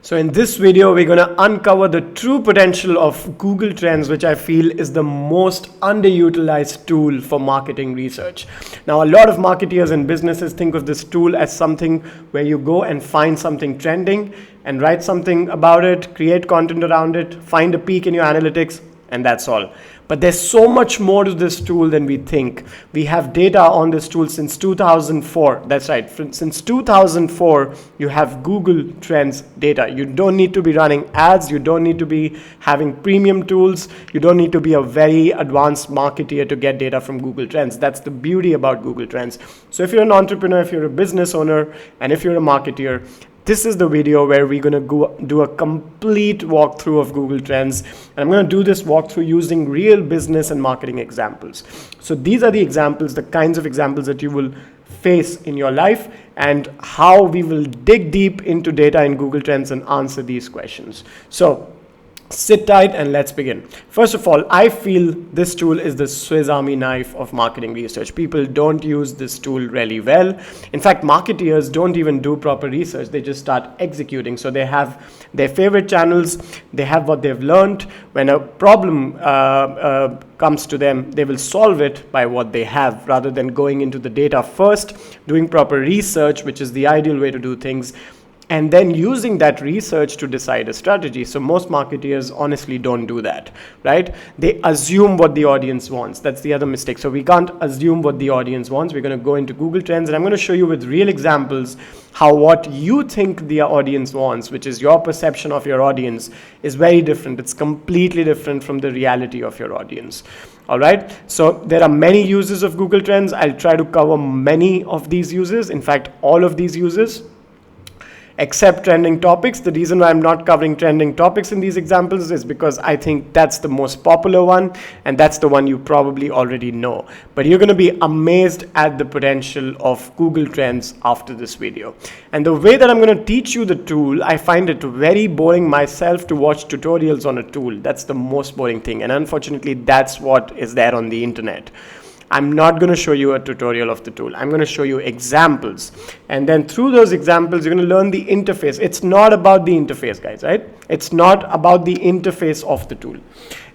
So in this video, we're going to uncover the true potential of Google Trends, which I feel is the most underutilized tool for marketing research. Now, a lot of marketeers and businesses think of this tool as something where you go and find something trending and write something about it, create content around it, find a peak in your analytics, and that's all. But there's so much more to this tool than we think. We have data on this tool since 2004. That's right. Since 2004, you have Google Trends data. You don't need to be running ads. You don't need to be having premium tools. You don't need to be a very advanced marketeer to get data from Google Trends. That's the beauty about Google Trends. So if you're an entrepreneur, if you're a business owner, and if you're a marketeer, this is the video where we're going to go do a complete walkthrough of Google Trends. And I'm going to do this walkthrough using real business and marketing examples. So these are the examples, the kinds of examples that you will face in your life, and how we will dig deep into data in Google Trends and answer these questions. So sit tight and let's begin. First of all, I feel this tool is the Swiss Army knife of marketing research. People don't use this tool really well. In fact, marketeers don't even do proper research. They just start executing. So they have their favorite channels. They have what they've learned. When a problem comes to them, they will solve it by what they have rather than going into the data first, doing proper research, which is the ideal way to do things, and then using that research to decide a strategy. So most marketeers honestly don't do that, right? They assume what the audience wants. That's the other mistake. So we can't assume what the audience wants. We're going to go into Google Trends, and I'm going to show you with real examples how what you think the audience wants, which is your perception of your audience, is very different. It's completely different from the reality of your audience. All right. So there are many uses of Google Trends. I'll try to cover many of these uses. In fact, all of these uses, except trending topics. The reason why I'm not covering trending topics in these examples is because I think that's the most popular one, and that's the one you probably already know. But you're going to be amazed at the potential of Google Trends after this video. And the way that I'm going to teach you the tool, I find it very boring myself to watch tutorials on a tool. That's the most boring thing. And unfortunately, that's what is there on the internet. I'm not going to show you a tutorial of the tool. I'm going to show you examples. And then through those examples, you're going to learn the interface. It's not about the interface, guys, right? It's not about the interface of the tool.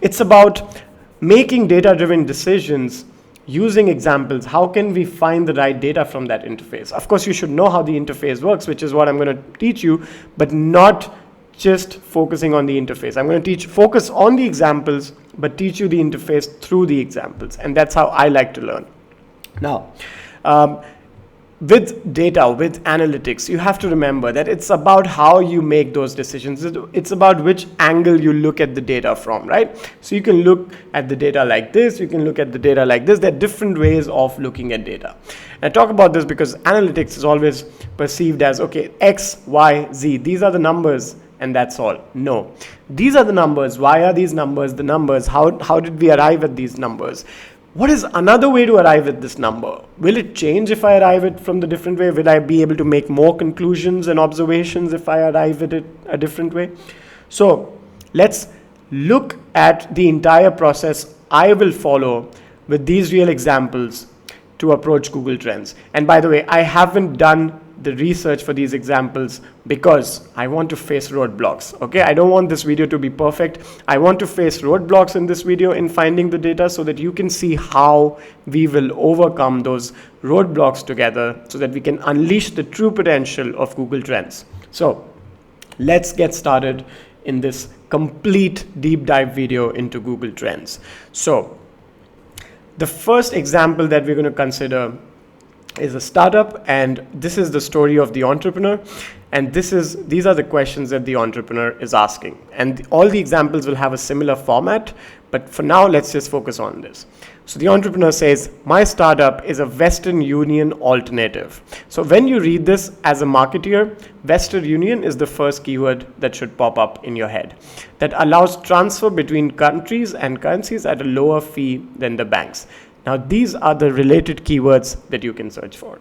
It's about making data-driven decisions using examples. How can we find the right data from that interface? Of course, you should know how the interface works, which is what I'm going to teach you, but not just focusing on the interface. I'm going to focus on the examples, but teach you the interface through the examples. And that's how I like to learn. Now, with data, with analytics, you have to remember that it's about how you make those decisions. It's about which angle you look at the data from, right? So you can look at the data like this. You can look at the data like this. There are different ways of looking at data. And I talk about this because analytics is always perceived as, okay, X, Y, Z. These are the numbers, and that's all. No, these are the numbers. Why are these numbers the numbers? How did we arrive at these numbers? What is another way to arrive at this number? Will it change if I arrive at from the different way? Will I be able to make more conclusions and observations if I arrive at it a different way? So let's look at the entire process I will follow with these real examples to approach Google Trends. And by the way, I haven't done the research for these examples because I want to face roadblocks. Okay, I don't want this video to be perfect. I want to face roadblocks in this video in finding the data so that you can see how we will overcome those roadblocks together so that we can unleash the true potential of Google Trends. So let's get started in this complete deep dive video into Google Trends. So the first example that we're going to consider is a startup, and this is the story of the entrepreneur, and these are the questions that the entrepreneur is asking, and all the examples will have a similar format, but for now let's just focus on this. So the entrepreneur says, my startup is a Western Union alternative. So when you read this as a marketeer, Western Union is the first keyword that should pop up in your head, that allows transfer between countries and currencies at a lower fee than the banks. Now, these are the related keywords that you can search for.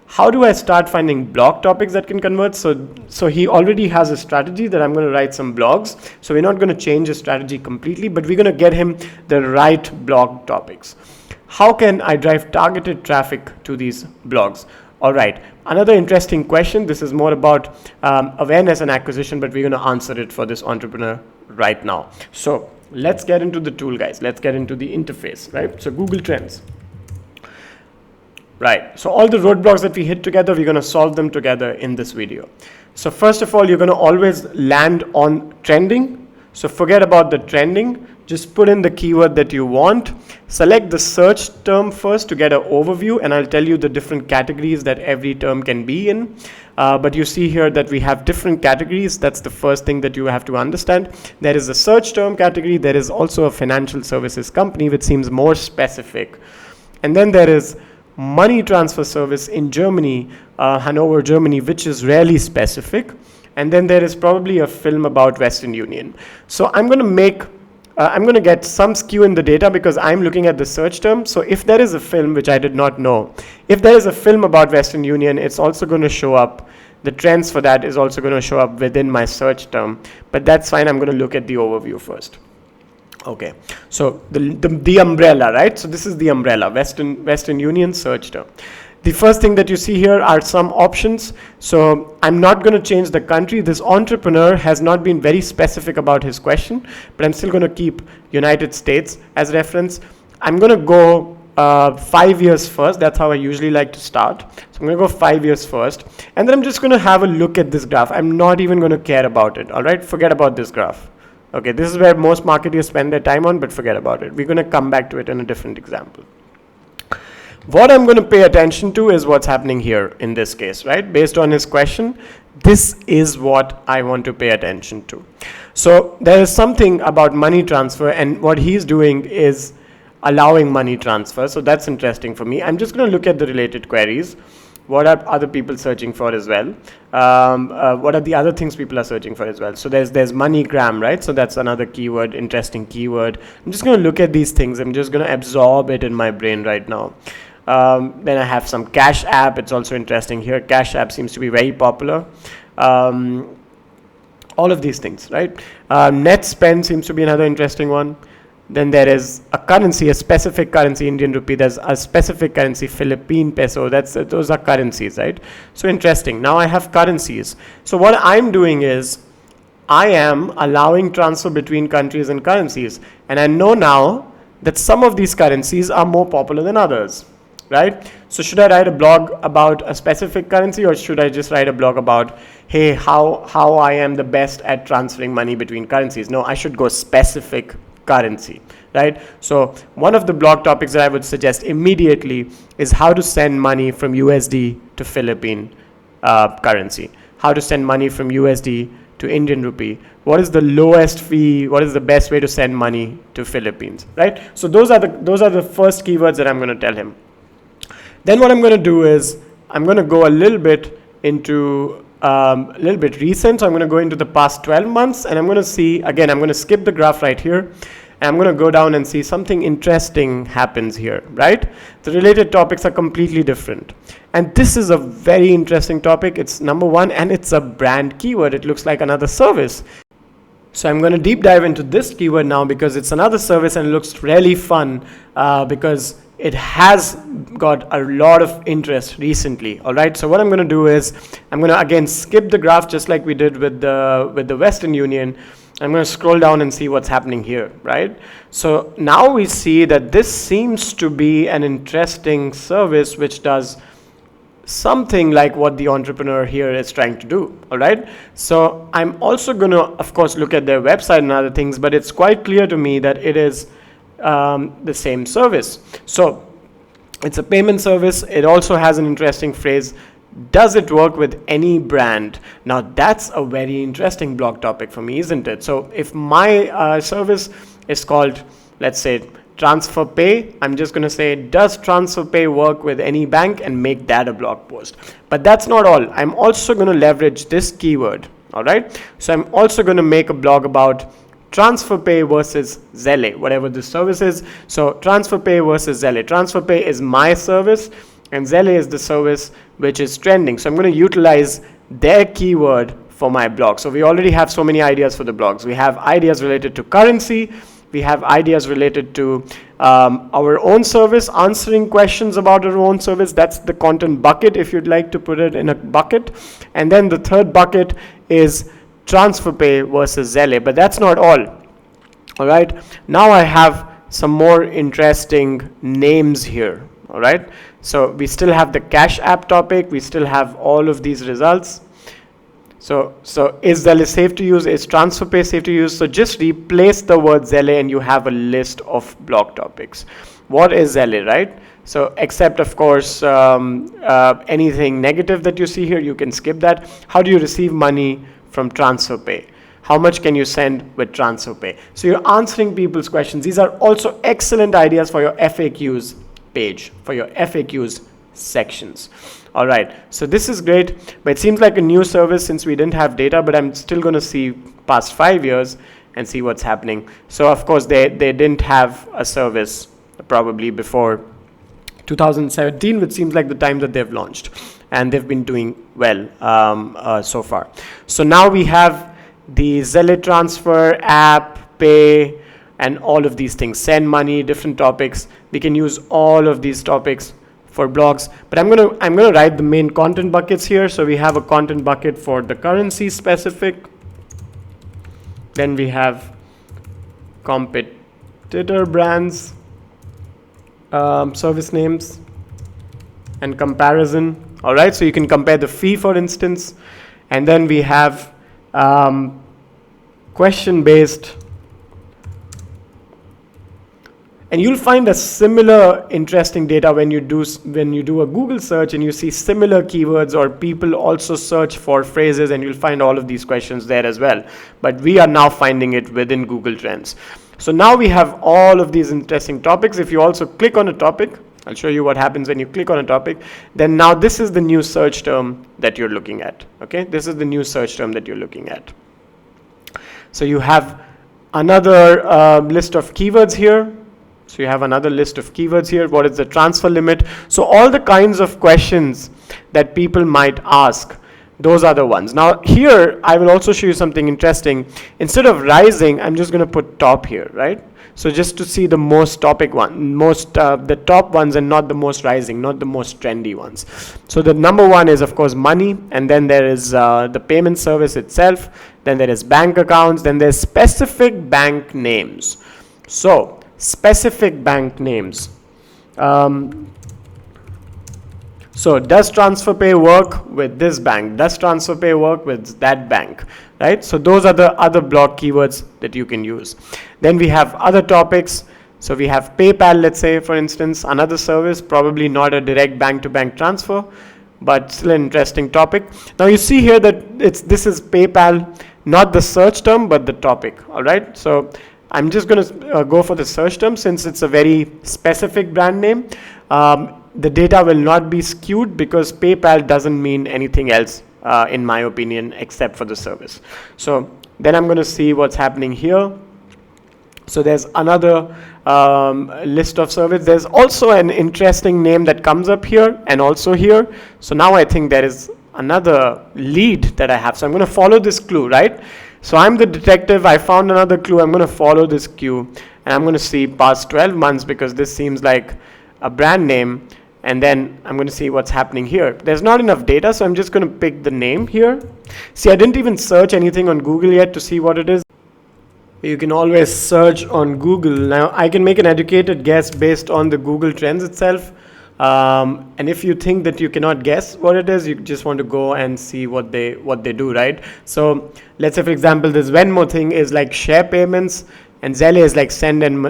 How do I start finding blog topics that can convert? So he already has a strategy that I'm going to write some blogs. So we're not going to change his strategy completely, but we're going to get him the right blog topics. How can I drive targeted traffic to these blogs? All right, Another interesting question. This is more about awareness and acquisition, but we're going to answer it for this entrepreneur right now. So let's get into the tool, guys. Let's get into the interface, right? So Google Trends. Right, so all the roadblocks that we hit together, we're going to solve them together in this video. So first of all, you're going to always land on trending. So forget about the trending. Just put in the keyword that you want. Select the search term first to get an overview, and I'll tell you the different categories that every term can be in. But you see here that we have different categories. That's the first thing that you have to understand. There is a search term category. There is also a financial services company, which seems more specific. And then there is money transfer service in Germany, Hanover, Germany, which is really specific. And then there is probably a film about Western Union. So I'm going to get some skew in the data because I'm looking at the search term. So if there is a film, which I did not know, if there is a film about Western Union, it's also going to show up. The trends for that is also going to show up within my search term. But that's fine. I'm going to look at the overview first. Okay, so the umbrella, right? So this is the umbrella, Western Union search term. The first thing that you see here are some options. So I'm not going to change the country. This entrepreneur has not been very specific about his question, but I'm still going to keep United States as reference. I'm going to go 5 years first. That's how I usually like to start. So I'm going to go 5 years first. And then I'm just going to have a look at this graph. I'm not even going to care about it. All right, forget about this graph. Okay, this is where most marketers spend their time on, but forget about it. We're going to come back to it in a different example. What I'm going to pay attention to is what's happening here in this case, right? Based on his question, this is what I want to pay attention to. So there is something about money transfer, and what he's doing is allowing money transfer. So that's interesting for me. I'm just going to look at the related queries. What are other people searching for as well? What are the other things people are searching for as well? So there's MoneyGram, right? So that's another keyword, interesting keyword. I'm just going to look at these things. I'm just going to absorb it in my brain right now. Then I have some Cash App. It's also interesting here. Cash App seems to be very popular. All of these things, right? Net spend seems to be another interesting one. Then there is a currency, a specific currency, Indian rupee. There's a specific currency, Philippine peso. Those are currencies, right? So interesting. Now I have currencies. So what I'm doing is I am allowing transfer between countries and currencies. And I know now that some of these currencies are more popular than others, right? So should I write a blog about a specific currency, or should I just write a blog about, hey, how I am the best at transferring money between currencies? No, I should go specific currency, right? So one of the blog topics that I would suggest immediately is how to send money from USD to Philippine currency, how to send money from USD to Indian rupee, what is the lowest fee, what is the best way to send money to Philippines, right? So those are the first keywords that I'm going to tell him. Then what I'm going to do is I'm going to go a little bit into a little bit recent. So I'm going to go into the past 12 months, and I'm going to see, again, I'm going to skip the graph right here, and I'm going to go down and see something interesting happens here, right? The related topics are completely different. And this is a very interesting topic. It's number one, and it's a brand keyword. It looks like another service. So I'm going to deep dive into this keyword now because it's another service and it looks really fun because it has got a lot of interest recently. All right. So what I'm going to do is I'm going to again skip the graph just like we did with the Western Union. I'm going to scroll down and see what's happening here, right? So now we see that this seems to be an interesting service which does something like what the entrepreneur here is trying to do. All right. So I'm also going to, of course, look at their website and other things, but it's quite clear to me that it is the same service. So it's a payment service. It also has an interesting phrase. Does it work with any brand? Now that's a very interesting blog topic for me, isn't it? So if my service is called, let's say, Transfer Pay, I'm just going to say, does Transfer Pay work with any bank, and make that a blog post. But that's not all. I'm also going to leverage this keyword. All right. So I'm also going to make a blog about Transfer Pay versus Zelle, whatever the service is. So Transfer Pay versus Zelle. Transfer Pay is my service, and Zelle is the service which is trending. So I'm going to utilize their keyword for my blog. So we already have so many ideas for the blogs. We have ideas related to currency. We have ideas related to our own service, answering questions about our own service. That's the content bucket, if you'd like to put it in a bucket. And then the third bucket is TransferPay versus Zelle. But that's not all. All right. Now I have some more interesting names here. All right. So we still have the Cash App topic. We still have all of these results. So is Zelle safe to use? Is TransferPay safe to use? So just replace the word Zelle and you have a list of blog topics. What is Zelle, right? So except, of course, anything negative that you see here, you can skip that. How do you receive money from TransferPay? How much can you send with TransferPay? So you're answering people's questions. These are also excellent ideas for your FAQs page, for your FAQs sections. All right, so this is great, but it seems like a new service since we didn't have data, but I'm still going to see past 5 years and see what's happening. So of course they didn't have a service probably before 2017, which seems like the time that they've launched, and they've been doing well so far. So now we have the Zelle transfer, app, pay, and all of these things, send money, different topics. We can use all of these topics for blogs, but I'm gonna write the main content buckets here. So we have a content bucket for the currency specific. Then we have competitor brands, service names, and comparison. All right, so you can compare the fee, for instance, and then we have question-based. And you'll find a similar interesting data when you do a Google search and you see similar keywords, or people also search for phrases, and you'll find all of these questions there as well. But we are now finding it within Google Trends. So now we have all of these interesting topics. If you also click on a topic, I'll show you what happens when you click on a topic. Then now this is the new search term that you're looking at. Okay, this is the new search term that you're looking at. So you have another list of keywords here. So you have another list of keywords here. What is the transfer limit? So all the kinds of questions that people might ask, those are the ones. Now here, I will also show you something interesting. Instead of rising, I'm just going to put top here, right? So just to see the most topic one, the top ones, and not the most rising, not the most trendy ones. So the number one is, of course, money. And then there is the payment service itself. Then there is bank accounts. Then there's specific bank names. So specific bank names. So does TransferPay work with this bank? Does TransferPay work with that bank? Right? So those are the other blog keywords that you can use. Then we have other topics. So we have PayPal, let's say, for instance, another service, probably not a direct bank-to-bank transfer, but still an interesting topic. Now you see here that this is PayPal, not the search term, but the topic. All right. So I'm just going to go for the search term since it's a very specific brand name. The data will not be skewed because PayPal doesn't mean anything else, in my opinion, except for the service. So then I'm going to see what's happening here. So there's another list of service. There's also an interesting name that comes up here and also here. So now I think there is another lead that I have. So I'm going to follow this clue, right? So I'm the detective. I found another clue. I'm going to follow this clue, and I'm going to see past 12 months because this seems like a brand name. And then I'm going to see what's happening here. There's not enough data, so I'm just going to pick the name here. See, I didn't even search anything on Google yet to see what it is. You can always search on Google. Now, I can make an educated guess based on the Google Trends itself. And if you think that you cannot guess what it is, you just want to go and see what they do, right? So let's say, for example, this Venmo thing is like share payments, and Zelle is like send and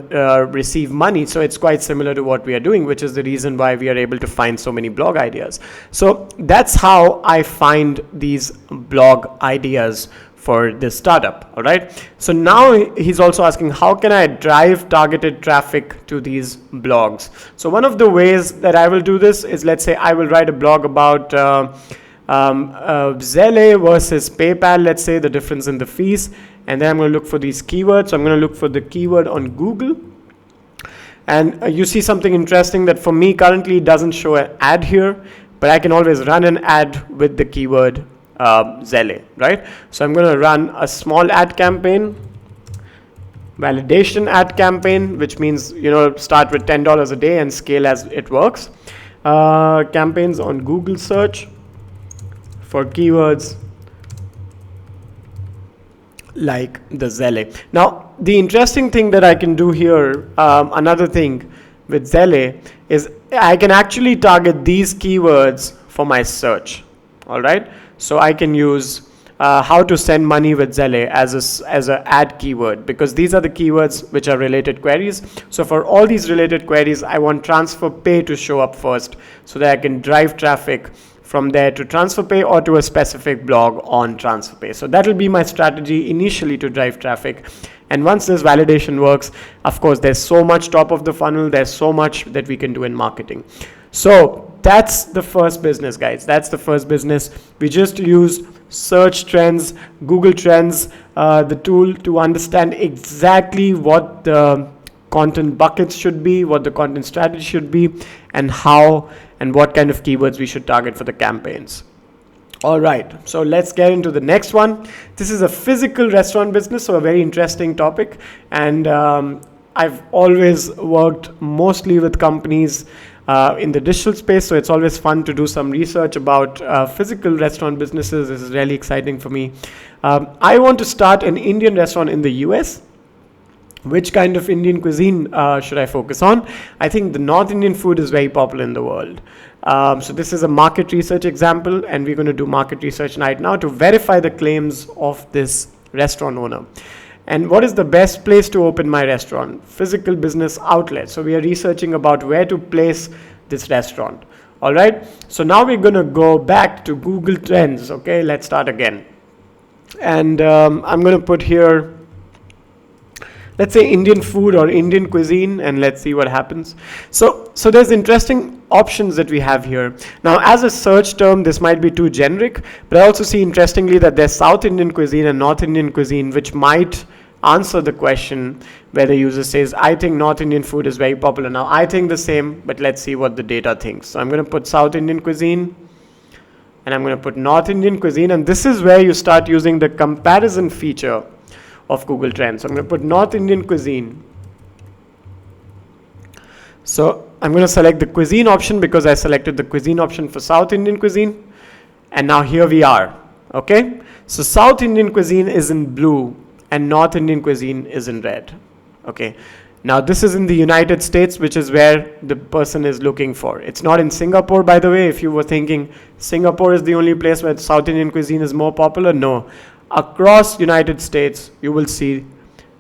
receive money. So it's quite similar to what we are doing, which is the reason why we are able to find so many blog ideas. So that's how I find these blog ideas for this startup. All right. So now he's also asking, how can I drive targeted traffic to these blogs? So one of the ways that I will do this is, let's say I will write a blog about Zelle versus PayPal, let's say the difference in the fees. And then I'm going to look for these keywords. So I'm going to look for the keyword on Google. And you see something interesting that for me currently doesn't show an ad here, but I can always run an ad with the keyword Zelle, right? So I'm going to run a small ad campaign validation ad campaign, which means, start with $10 a day and scale as it works. Campaigns on Google search for keywords like the Zelle. Now, the interesting thing that I can do here, another thing with Zelle, is I can actually target these keywords for my search. All right. So I can use how to send money with Zelle as an ad keyword, because these are the keywords which are related queries. So for all these related queries, I want transfer pay to show up first so that I can drive traffic from there to TransferPay or to a specific blog on TransferPay. So that will be my strategy initially to drive traffic. And once this validation works, of course, there's so much top of the funnel, there's so much that we can do in marketing. So that's the first business, guys. That's the first business. We just use search trends, Google Trends, the tool to understand exactly what the content buckets should be, what the content strategy should be, and how and what kind of keywords we should target for the campaigns. All right, so let's get into the next one. This is a physical restaurant business, so a very interesting topic. And I've always worked mostly with companies in the digital space, so it's always fun to do some research about physical restaurant businesses. This is really exciting for me. I want to start an Indian restaurant in the US. Which kind of Indian cuisine should I focus on? I think the North Indian food is very popular in the world. So this is a market research example, and we're going to do market research right now to verify the claims of this restaurant owner. And what is the best place to open my restaurant? Physical business outlet. So we are researching about where to place this restaurant. All right. So now we're going to go back to Google Trends. Okay, let's start again. And I'm going to put here, let's say Indian food or Indian cuisine, and let's see what happens. So there's interesting options that we have here. Now, as a search term, this might be too generic, but I also see interestingly that there's South Indian cuisine and North Indian cuisine, which might answer the question where the user says, I think North Indian food is very popular. Now, I think the same, but let's see what the data thinks. So I'm going to put South Indian cuisine, and I'm going to put North Indian cuisine, and this is where you start using the comparison feature of Google Trends. So I'm going to put North Indian cuisine. So I'm going to select the cuisine option because I selected the cuisine option for South Indian cuisine. And now here we are. Okay. So South Indian cuisine is in blue and North Indian cuisine is in red. Okay. Now this is in the United States, which is where the person is looking for. It's not in Singapore, by the way. If you were thinking Singapore is the only place where South Indian cuisine is more popular, no. Across United States, you will see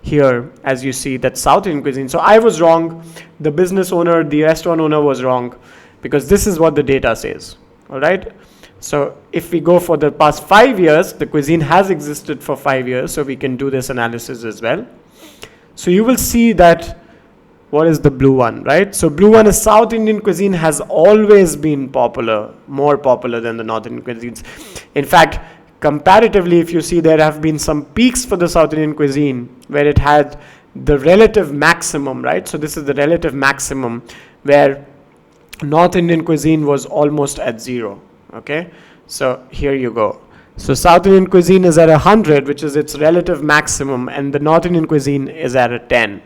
here, as you see, that South Indian cuisine. So I was wrong. The business owner, the restaurant owner was wrong, because this is what the data says. All right. So if we go for the past 5 years, the cuisine has existed for 5 years. So we can do this analysis as well. So you will see that, what is the blue one, right? So blue one is South Indian cuisine has always been popular, more popular than the North Indian cuisines. In fact, comparatively, if you see, there have been some peaks for the South Indian cuisine where it had the relative maximum, right? So this is the relative maximum where North Indian cuisine was almost at 0. Okay. So here you go. So South Indian cuisine is at 100, which is its relative maximum, and the North Indian cuisine is at a 10.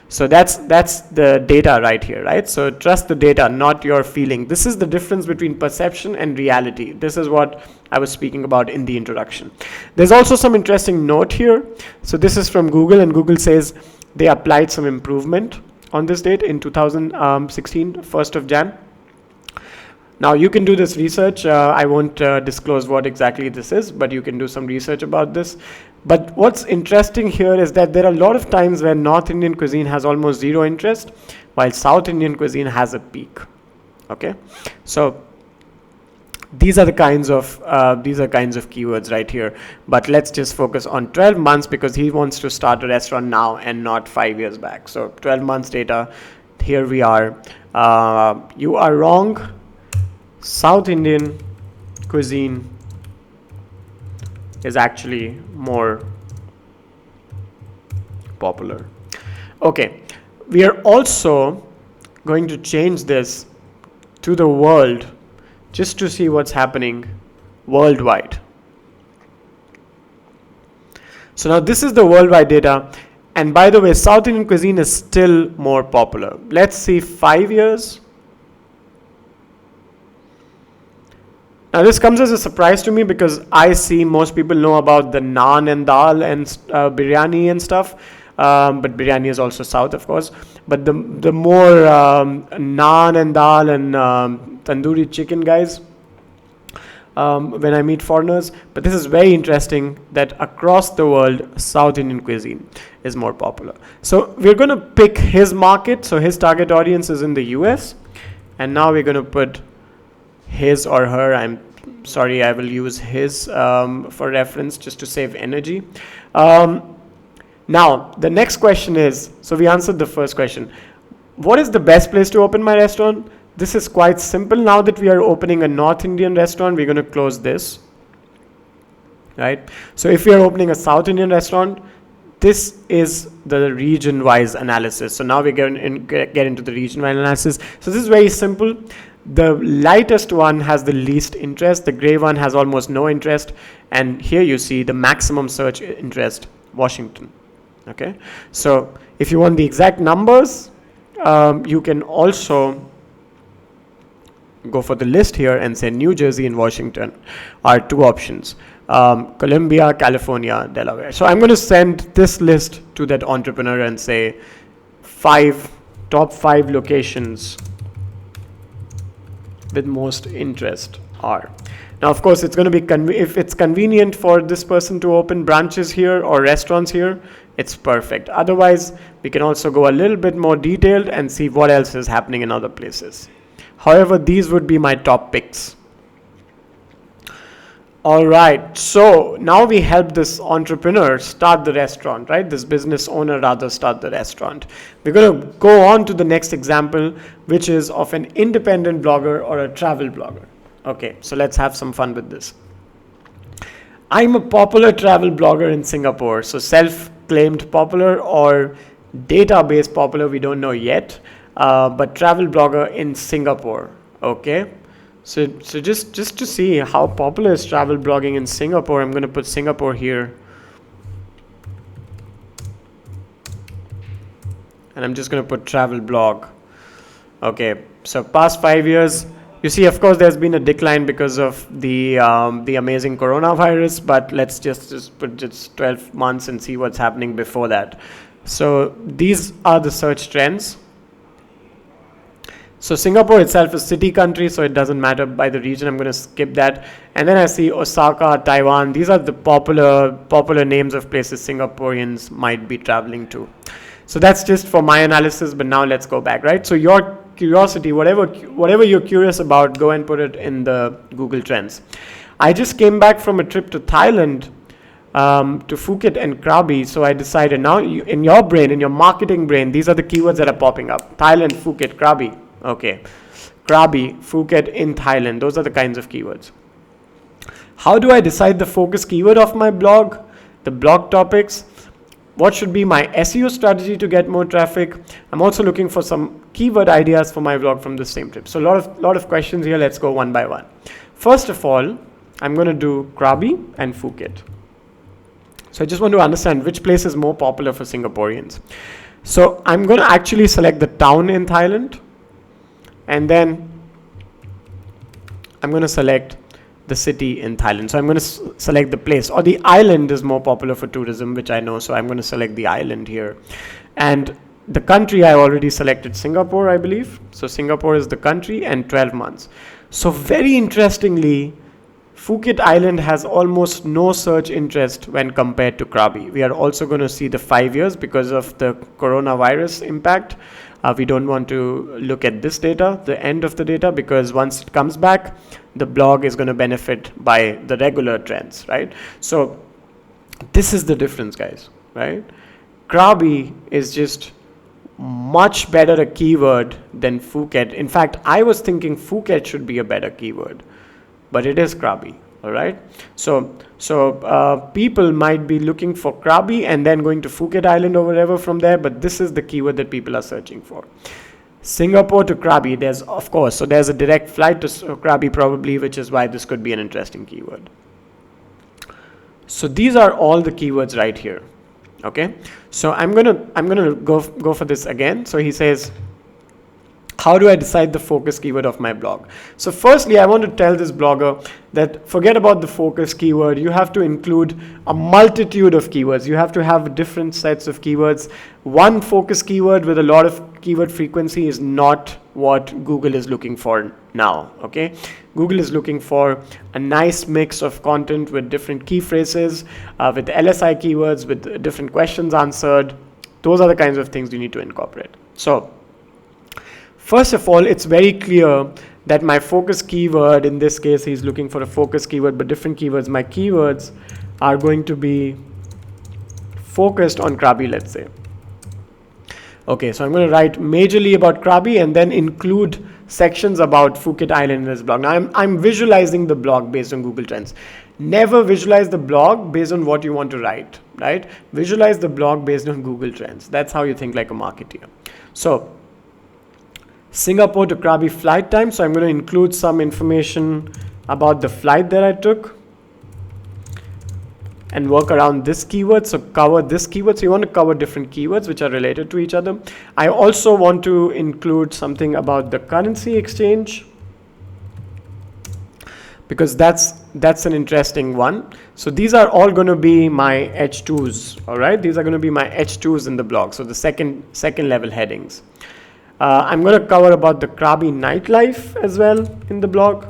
So that's the data right here, right? So trust the data, not your feeling. This is the difference between perception and reality. This is what I was speaking about in the introduction. There's also some interesting note here. So this is from Google, and Google says they applied some improvement on this date in 2016, 1st of Jan. Now you can do this research. I won't disclose what exactly this is, but you can do some research about this. But what's interesting here is that there are a lot of times where North Indian cuisine has almost 0 interest, while South Indian cuisine has a peak. Okay, so these are the kinds of keywords right here. But let's just focus on 12 months because he wants to start a restaurant now and not 5 years back. So 12 months data. Here we are. You are wrong. South Indian cuisine is actually more popular. Okay, we are also going to change this to the world just to see what's happening worldwide. So now this is the worldwide data, And by the way, South Indian cuisine is still more popular. Let's see 5 years. Now this comes as a surprise to me because I see most people know about the naan and dal and biryani and stuff. But biryani is also South, of course. But the more naan and dal and tandoori chicken guys, when I meet foreigners. But this is very interesting that across the world, South Indian cuisine is more popular. So we're going to pick his market. So his target audience is in the US. And now we're going to put his or her. I'm sorry, I will use his for reference just to save energy. Now, the next question is, so we answered the first question. What is the best place to open my restaurant? This is quite simple. Now that we are opening a North Indian restaurant, we're going to close this. Right? So if we are opening a South Indian restaurant, this is the region-wise analysis. So now we get into the region-wise analysis. So this is very simple. The lightest one has the least interest. The gray one has almost no interest. And here you see the maximum search interest, Washington. Okay. So if you want the exact numbers, you can also go for the list here and say New Jersey and Washington are two options. Columbia, California, Delaware. So I'm going to send this list to that entrepreneur and say top 5 locations with most interest are. Now, of course, it's going to be if it's convenient for this person to open branches here or restaurants here, it's perfect. Otherwise, we can also go a little bit more detailed and see what else is happening in other places. However, these would be my top picks. All right, so now we help this entrepreneur start the restaurant, right? This business owner rather start the restaurant. We're going to go on to the next example, which is of an independent blogger or a travel blogger. Okay, so let's have some fun with this. I'm a popular travel blogger in Singapore. So self-claimed popular or database popular, we don't know yet, but travel blogger in Singapore. Okay. So just to see how popular is travel blogging in Singapore, I'm going to put Singapore here. And I'm just going to put travel blog. Okay, so past 5 years, you see, of course, there's been a decline because of the amazing coronavirus, but let's just put just 12 months and see what's happening before that. So these are the search trends. So Singapore itself is city country, so it doesn't matter by the region. I'm going to skip that. And then I see Osaka, Taiwan. These are the popular names of places Singaporeans might be traveling to. So that's just for my analysis, but now let's go back, right? So your curiosity, whatever you're curious about, go and put it in the Google Trends. I just came back from a trip to Thailand, to Phuket and Krabi. So I decided now in your brain, in your marketing brain, these are the keywords that are popping up. Thailand, Phuket, Krabi. Okay, Krabi, Phuket in Thailand. Those are the kinds of keywords. How do I decide the focus keyword of my blog? The blog topics. What should be my SEO strategy to get more traffic? I'm also looking for some keyword ideas for my blog from the same trip. So a lot of questions here. Let's go one by one. First of all, I'm going to do Krabi and Phuket. So I just want to understand which place is more popular for Singaporeans. So I'm going to actually select the town in Thailand. And then I'm going to select the city in Thailand. So I'm going to select the place, or the island is more popular for tourism, which I know. So I'm going to select the island here. And the country I already selected Singapore, I believe. So Singapore is the country and 12 months. So very interestingly, Phuket Island has almost no search interest when compared to Krabi. We are also going to see the 5 years because of the coronavirus impact. We don't want to look at this data, the end of the data, because once it comes back, the blog is going to benefit by the regular trends, right? So this is the difference, guys, right? Krabi is just much better a keyword than Phuket. In fact, I was thinking Phuket should be a better keyword, but it is Krabi. All right. So people might be looking for Krabi and then going to Phuket Island or whatever from there. But this is the keyword that people are searching for. Singapore to Krabi. There's a direct flight to Krabi probably, which is why this could be an interesting keyword. So these are all the keywords right here. Okay, so I'm gonna go for this again. So he says, how do I decide the focus keyword of my blog? So firstly, I want to tell this blogger that forget about the focus keyword. You have to include a multitude of keywords. You have to have different sets of keywords. One focus keyword with a lot of keyword frequency is not what Google is looking for now. Okay, Google is looking for a nice mix of content with different key phrases, with LSI keywords, with different questions answered. Those are the kinds of things you need to incorporate. So first of all, it's very clear that my focus keyword, in this case, he's looking for a focus keyword, but different keywords. My keywords are going to be focused on Krabi, let's say. Okay, so I'm going to write majorly about Krabi and then include sections about Phuket Island in this blog. Now, I'm visualizing the blog based on Google Trends. Never visualize the blog based on what you want to write, right? Visualize the blog based on Google Trends. That's how you think like a marketer. So, Singapore to Krabi flight time. So I'm going to include some information about the flight that I took and work around this keyword. So cover this keyword. So you want to cover different keywords which are related to each other. I also want to include something about the currency exchange, because that's an interesting one. So these are all going to be my H2s. All right. These are going to be my H2s in the blog. So the second level headings. I'm going to cover about the Krabi nightlife as well in the blog.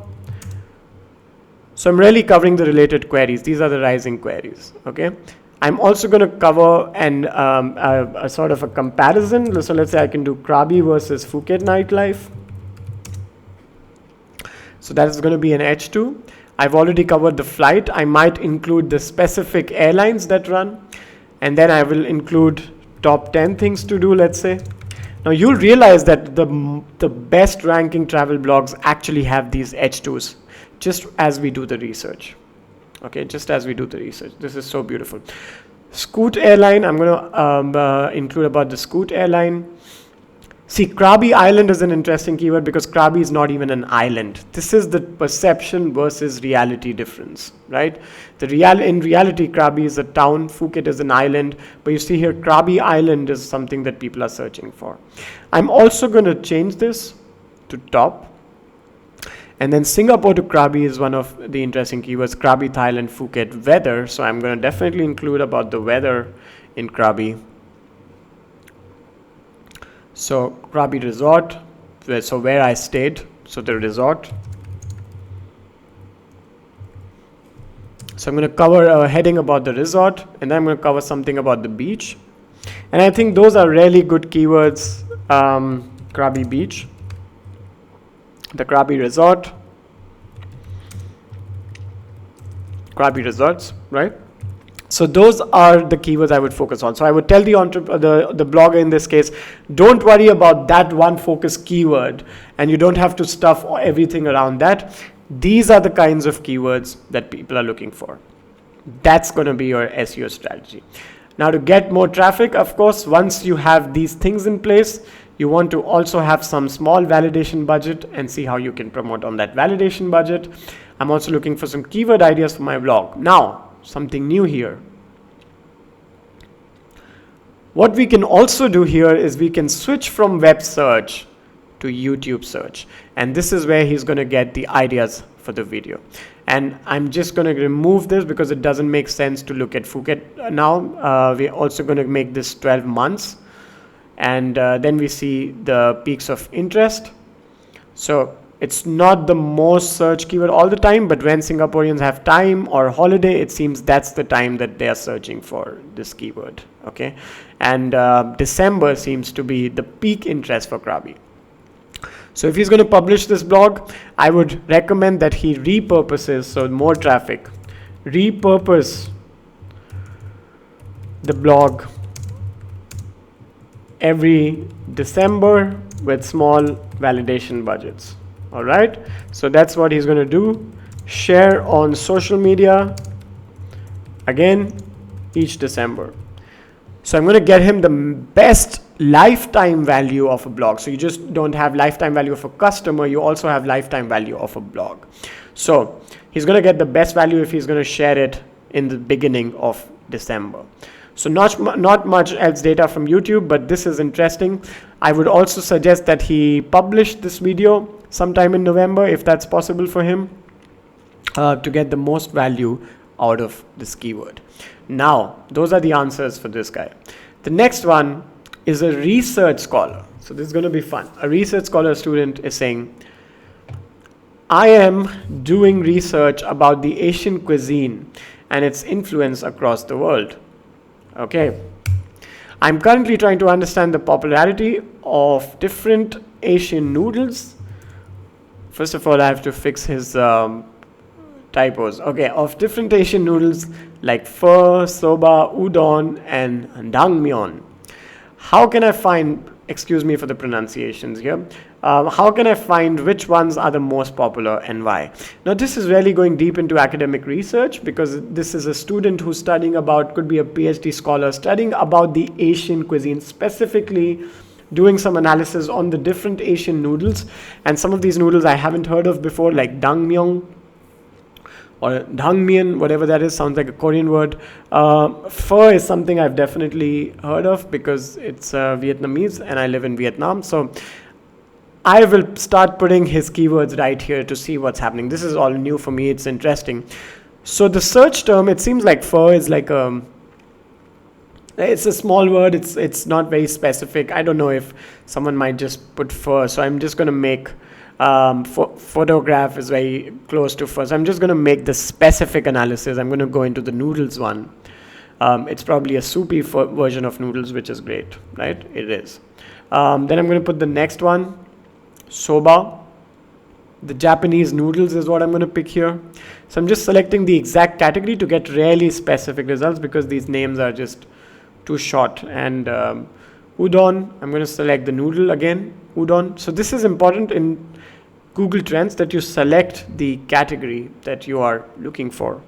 So I'm really covering the related queries. These are the rising queries. Okay. I'm also going to cover a sort of a comparison. So let's say I can do Krabi versus Phuket nightlife. So that is going to be an H2. I've already covered the flight. I might include the specific airlines that run. And then I will include top 10 things to do, let's say. Now you'll realize that the best ranking travel blogs actually have these H2s just as we do the research. Okay, just as we do the research. This is so beautiful. Scoot airline, I'm going to include about the Scoot airline. See, Krabi Island is an interesting keyword because Krabi is not even an island. This is the perception versus reality difference, right? In reality, Krabi is a town, Phuket is an island, but you see here, Krabi Island is something that people are searching for. I'm also going to change this to top. And then Singapore to Krabi is one of the interesting keywords, Krabi, Thailand, Phuket, weather. So I'm going to definitely include about the weather in Krabi. So Krabi Resort, so where I stayed, so the resort. So I'm going to cover a heading about the resort, and then I'm going to cover something about the beach. And I think those are really good keywords. Krabi Beach, the Krabi Resort, Krabi Resorts, right? So those are the keywords I would focus on. So I would tell the blogger in this case, don't worry about that one focus keyword, and you don't have to stuff everything around that. These are the kinds of keywords that people are looking for. That's going to be your SEO strategy. Now to get more traffic, of course, once you have these things in place, you want to also have some small validation budget and see how you can promote on that validation budget. I'm also looking for some keyword ideas for my blog. Now, something new here. What we can also do here is we can switch from web search to YouTube search. And this is where he's going to get the ideas for the video. And I'm just going to remove this because it doesn't make sense to look at Phuket now. We're also going to make this 12 months. And then we see the peaks of interest. So it's not the most search keyword all the time, but when Singaporeans have time or holiday, it seems that's the time that they are searching for this keyword. Okay, and December seems to be the peak interest for Krabi. So if he's going to publish this blog, I would recommend that he repurposes, so more traffic, repurpose the blog every December with small validation budgets. All right, so that's what he's going to do. Share on social media again each December. So I'm going to get him the best lifetime value of a blog. So you just don't have lifetime value of a customer, you also have lifetime value of a blog. So he's going to get the best value if he's going to share it in the beginning of December. So not much else data from YouTube, but this is interesting. I would also suggest that he publish this video sometime in November, if that's possible for him, to get the most value out of this keyword. Now, those are the answers for this guy. The next one is a research scholar. So this is going to be fun. A research scholar student is saying, I am doing research about the Asian cuisine and its influence across the world. Okay. I'm currently trying to understand the popularity of different Asian noodles. First of all, I have to fix his typos. Okay, of different Asian noodles like pho, soba, udon, and naengmyeon. How can I find, excuse me for the pronunciations here, how can I find which ones are the most popular and why? Now this is really going deep into academic research, because this is a student who's studying about, could be a PhD scholar, studying about the Asian cuisine, specifically doing some analysis on the different Asian noodles. And some of these noodles I haven't heard of before, like naengmyeon or naengmyeon, whatever that is, sounds like a Korean word. Pho is something I've definitely heard of because it's Vietnamese and I live in Vietnam. So I will start putting his keywords right here to see what's happening. This is all new for me. It's interesting. So the search term, it seems like pho is like it's a small word. It's not very specific. I don't know if someone might just put pho. So I'm just going to make photograph is very close to pho. So I'm just going to make the specific analysis. I'm going to go into the noodles one. It's probably a soupy version of noodles, which is great, right? It is. Then I'm going to put the next one. Soba, the Japanese noodles is what I'm going to pick here. So I'm just selecting the exact category to get really specific results, because these names are just too short. And udon, I'm going to select the noodle again, udon. So this is important in Google Trends, that you select the category that you are looking for.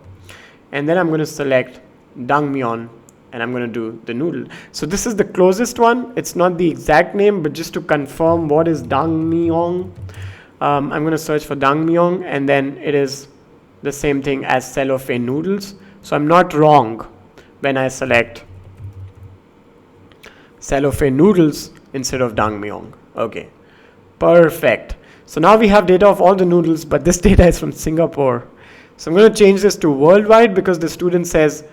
And then I'm going to select naengmyeon, and I'm going to do the noodle. So this is the closest one. It's not the exact name, but just to confirm what is naengmyeon, I'm going to search for naengmyeon, and then it is the same thing as cellophane noodles. So I'm not wrong when I select cellophane noodles instead of naengmyeon. Okay, perfect. So now we have data of all the noodles, but this data is from Singapore. So I'm going to change this to worldwide, because the student says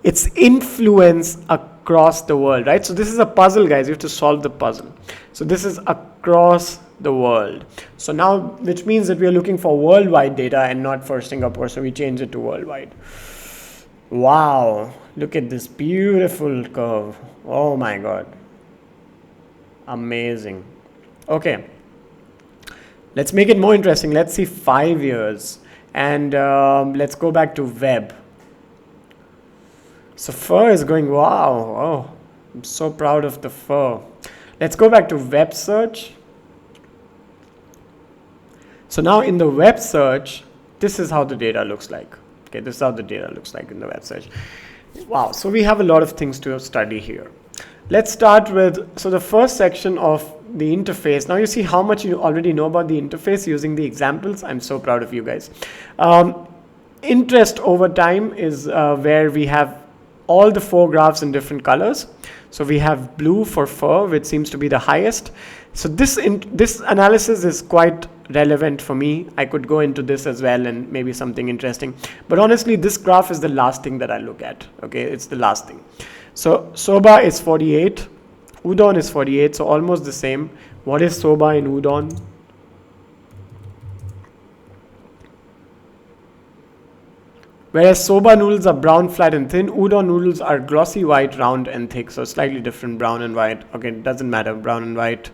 its influence across the world, right? So this is a puzzle, guys. You have to solve the puzzle. So this is across the world. So now, which means that we are looking for worldwide data and not for Singapore. So we change it to worldwide. Wow. Look at this beautiful curve. Oh my God. Amazing. Okay. Let's make it more interesting. Let's see 5 years. And let's go back to web. So pho is going, wow. Oh, I'm so proud of the pho. Let's go back to web search. So now in the web search, this is how the data looks like. Okay, this is how the data looks like in the web search. Wow, so we have a lot of things to study here. Let's start with, so the first section of the interface. Now you see how much you already know about the interface using the examples. I'm so proud of you guys. Interest over time is where we have all the 4 graphs in different colors. So we have blue for pho, which seems to be the highest. So this analysis is quite relevant for me. I could go into this as well and maybe something interesting. But honestly, this graph is the last thing that I look at. Okay, it's the last thing. So soba is 48. Udon is 48, so almost the same. What is soba in udon? Whereas soba noodles are brown, flat, and thin, udon noodles are glossy, white, round, and thick. So slightly different, brown and white. Okay, it doesn't matter, brown and white.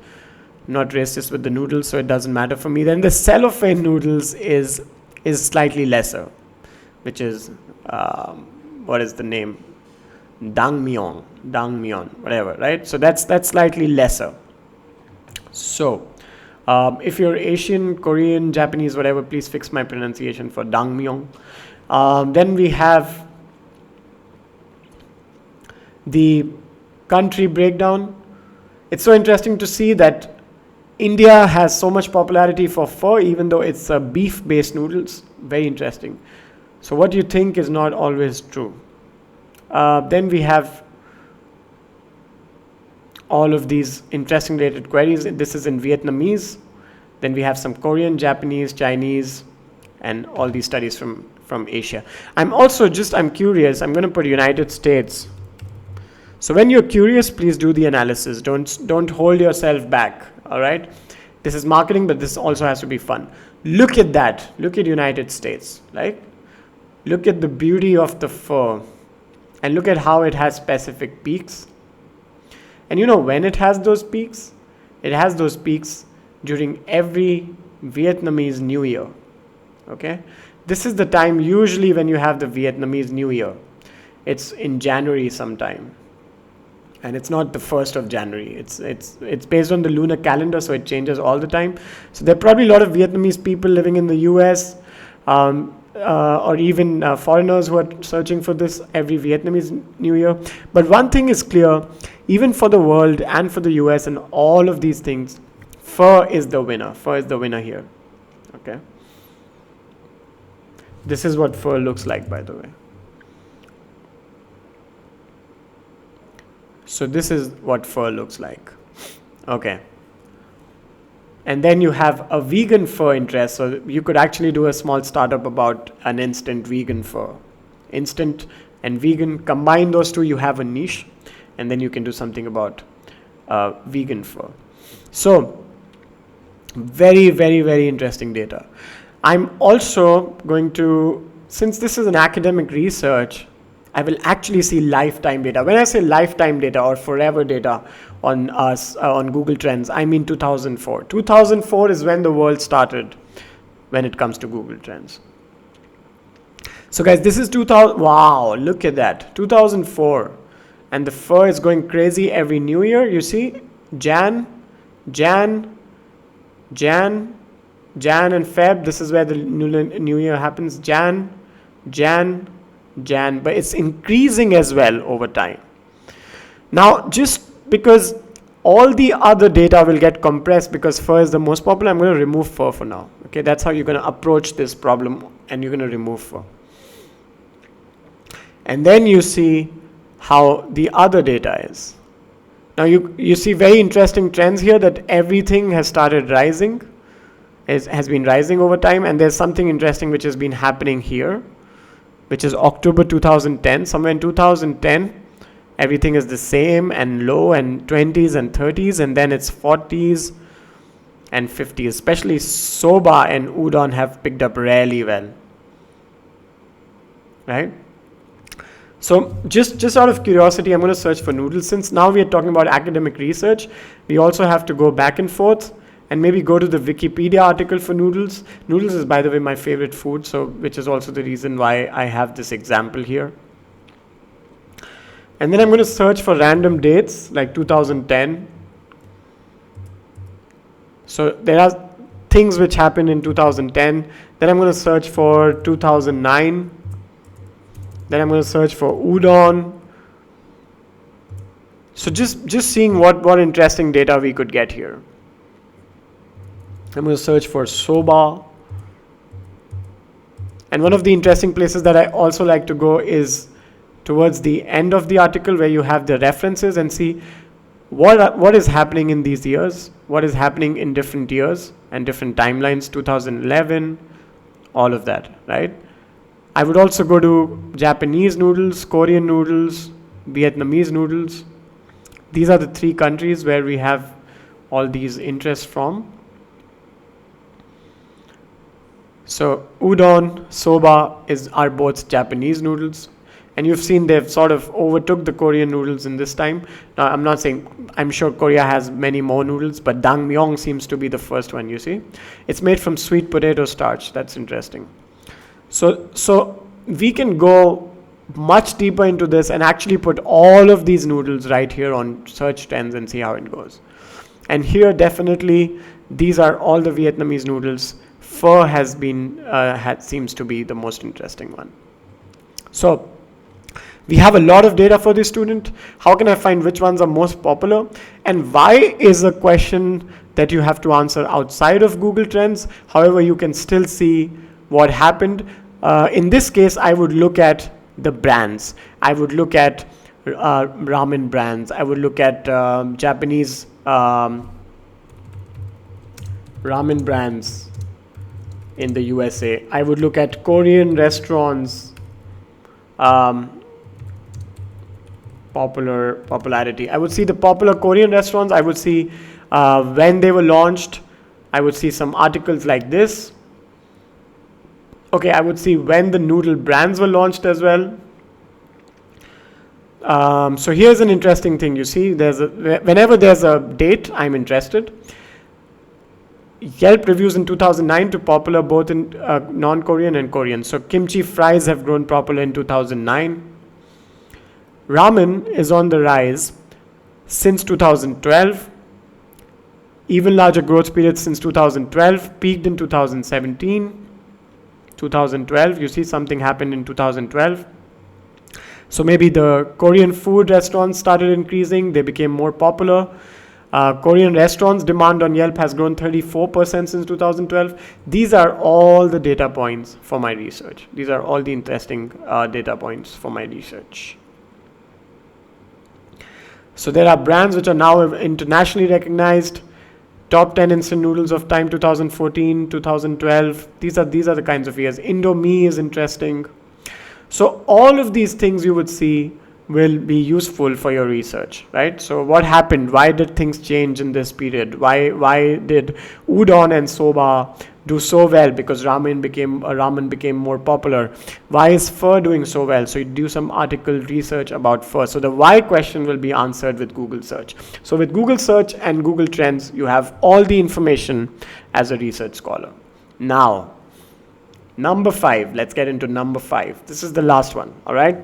Not racist with the noodles, so it doesn't matter for me. Then the cellophane noodles is slightly lesser, which is, what is the name? Naengmyeon, whatever, right? So that's slightly lesser. So if you're Asian, Korean, Japanese, whatever, please fix my pronunciation for naengmyeon. Then we have the country breakdown. It's so interesting to see that India has so much popularity for pho, even though it's beef-based noodles. Very interesting. So what you think is not always true. Then we have all of these interesting related queries. This is in Vietnamese. Then we have some Korean, Japanese, Chinese, and all these studies from Asia. I'm curious. I'm going to put United States. So when you're curious, please do the analysis. Don't hold yourself back. All right. This is marketing, but this also has to be fun. Look at that. Look at United States. Like, look at the beauty of the fur, and look at how it has specific peaks. And you know when it has those peaks? It has those peaks during every Vietnamese New Year. Okay? This is the time usually when you have the Vietnamese New Year. It's in January sometime. And it's not the 1st of January. It's based on the lunar calendar, so it changes all the time. So there are probably a lot of Vietnamese people living in the US, or even foreigners who are searching for this every Vietnamese New Year. But one thing is clear, even for the world and for the US and all of these things, fur is the winner. Fur is the winner here. Okay. This is what fur looks like, by the way. So this is what fur looks like. Okay. And then you have a vegan fur interest. So you could actually do a small startup about an instant vegan fur. Instant and vegan, combine those two, you have a niche. And then you can do something about vegan fur. So very, very, very interesting data. I'm also going to, since this is an academic research, I will actually see lifetime data. When I say lifetime data or forever data on us, on Google Trends, I mean 2004. 2004 is when the world started when it comes to Google Trends. So guys, this is 2000. Wow, look at that. 2004. And the fur is going crazy every New Year. You see, Jan and Feb. This is where the New Year happens. Jan, but it's increasing as well over time. Now, just because all the other data will get compressed because fur is the most popular, I'm going to remove fur for now. Okay, that's how you're going to approach this problem, and you're going to remove fur. And then you see how the other data is. Now you see very interesting trends here, that everything has started rising, has been rising over time, and there's something interesting which has been happening here, which is October 2010. Somewhere in 2010, everything is the same and low, and 20s and 30s, and then it's 40s and 50s. Especially soba and udon have picked up really well, right? So just out of curiosity, I'm going to search for noodles. Since now we are talking about academic research, we also have to go back and forth and maybe go to the Wikipedia article for noodles. Noodles is, by the way, my favorite food, so which is also the reason why I have this example here. And then I'm going to search for random dates like 2010. So there are things which happened in 2010. Then I'm going to search for 2009. Then I'm going to search for udon. So just seeing what interesting data we could get here. I'm going to search for soba. And one of the interesting places that I also like to go is towards the end of the article, where you have the references and see what is happening in these years, what is happening in different years and different timelines, 2011, all of that, right? I would also go to Japanese noodles, Korean noodles, Vietnamese noodles. These are the 3 countries where we have all these interests from. So udon, soba are both Japanese noodles. And you've seen they've sort of overtook the Korean noodles in this time. Now, I'm not saying, I'm sure Korea has many more noodles, but dangmyeon seems to be the first one, you see. It's made from sweet potato starch. That's interesting. So we can go much deeper into this and actually put all of these noodles right here on search trends and see how it goes. And here, definitely, these are all the Vietnamese noodles. Pho has been, seems to be the most interesting one. So we have a lot of data for this student. How can I find which ones are most popular? And why is a question that you have to answer outside of Google Trends. However, you can still see what happened. In this case, I would look at the brands. I would look at ramen brands. I would look at Japanese ramen brands in the USA. I would look at Korean restaurants, popularity. I would see the popular Korean restaurants. I would see when they were launched. I would see some articles like this. Okay, I would see when the noodle brands were launched as well. So here's an interesting thing. You see, whenever there's a date, I'm interested. Yelp reviews in 2009 to popular both in non-Korean and Korean. So kimchi fries have grown popular in 2009. Ramen is on the rise since 2012. Even larger growth periods since 2012, peaked in 2017. 2012, you see something happened in 2012. So maybe the Korean food restaurants started increasing, they became more popular. Korean restaurants demand on Yelp has grown 34% since 2012. These are all the data points for my research. These are all the interesting data points for my research. So there are brands which are now internationally recognized. Top 10 instant noodles of time 2014, 2012. These are the kinds of years. Indomie is interesting. So all of these things you would see will be useful for your research, right? So what happened? Why did things change in this period? Why did udon and soba do so well? Because ramen became more popular. Why is pho doing so well? So you do some article research about pho. So the why question will be answered with Google search. So with Google search and Google Trends, you have all the information as a research scholar. Now, number 5. Let's get into number 5. This is the last one, all right?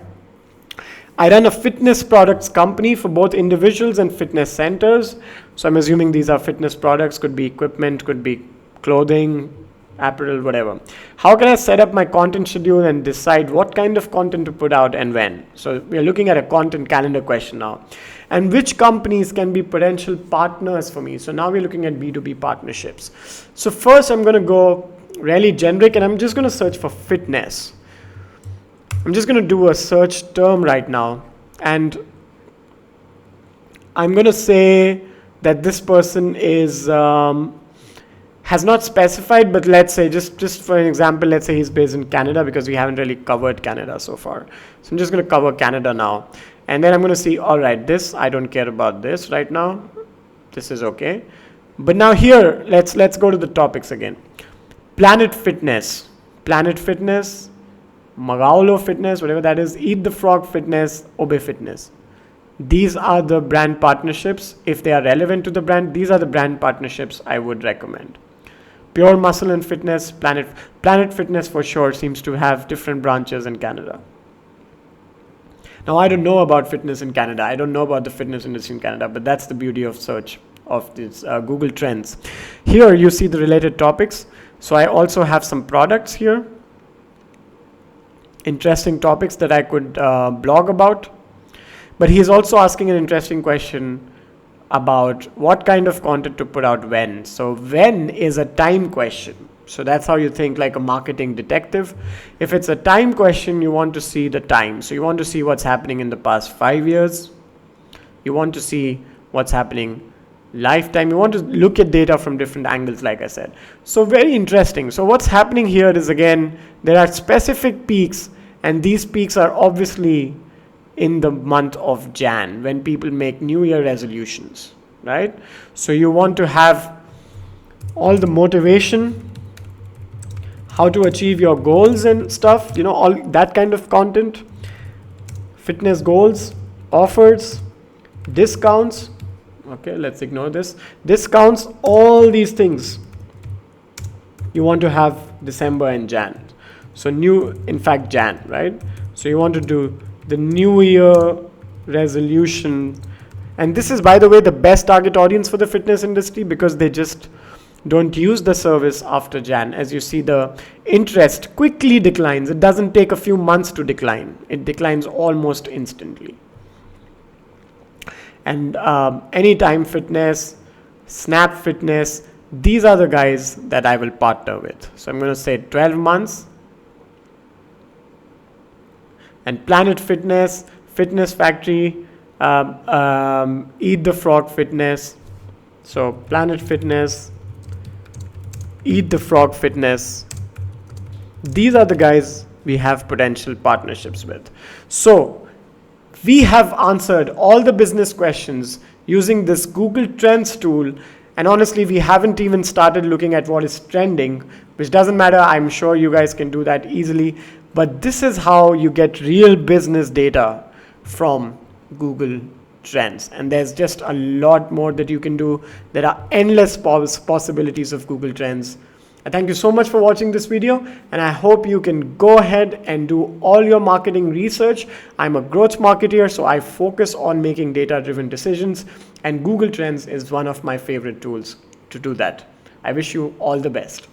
I run a fitness products company for both individuals and fitness centers. So I'm assuming these are fitness products, could be equipment, could be clothing, apparel, whatever. How can I set up my content schedule and decide what kind of content to put out and when? So we're looking at a content calendar question now. And which companies can be potential partners for me? So now we're looking at B2B partnerships. So first I'm going to go really generic and I'm just going to search for fitness. I'm just going to do a search term right now, and I'm going to say that this person is has not specified, but let's say just for an example, let's say he's based in Canada, because we haven't really covered Canada so far. So I'm just going to cover Canada now, and then I'm going to see, all right, this, I don't care about this right now. This is okay. But now here, let's go to the topics again. Planet Fitness, Magaulo Fitness, whatever that is, Eat the Frog Fitness, Obey Fitness. These are the brand partnerships. If they are relevant to the brand, these are the brand partnerships I would recommend. Pure Muscle and Fitness, Planet Fitness for sure seems to have different branches in Canada. Now, I don't know about fitness in Canada. I don't know about the fitness industry in Canada, but that's the beauty of search of this Google Trends. Here you see the related topics. So I also have some products here. Interesting topics that I could blog about. But he's also asking an interesting question about what kind of content to put out when. So when is a time question. So that's how you think like a marketing detective. If it's a time question, you want to see the time. So you want to see what's happening in the past 5 years. You want to see what's happening lifetime. You want to look at data from different angles, like I said. So very interesting. So what's happening here is, again, there are specific peaks, and these peaks are obviously in the month of Jan, when people make New Year resolutions, right? So you want to have all the motivation, how to achieve your goals and stuff, you know, all that kind of content, fitness goals, offers, discounts. Okay, let's ignore this. Discounts, all these things. You want to have December and Jan. So Jan, right? So you want to do the New Year resolution. And this is, by the way, the best target audience for the fitness industry, because they just don't use the service after Jan. As you see, the interest quickly declines. It doesn't take a few months to decline. It declines almost instantly. And Anytime Fitness, Snap Fitness, these are the guys that I will partner with. So I'm going to say 12 months. And Planet Fitness, Fitness Factory, Eat the Frog Fitness. So Planet Fitness, Eat the Frog Fitness. These are the guys we have potential partnerships with. So we have answered all the business questions using this Google Trends tool. And honestly, we haven't even started looking at what is trending, which doesn't matter. I'm sure you guys can do that easily. But this is how you get real business data from Google Trends. And there's just a lot more that you can do. There are endless possibilities of Google Trends. I thank you so much for watching this video, and I hope you can go ahead and do all your marketing research. I'm a growth marketer, so I focus on making data-driven decisions, and Google Trends is one of my favorite tools to do that. I wish you all the best.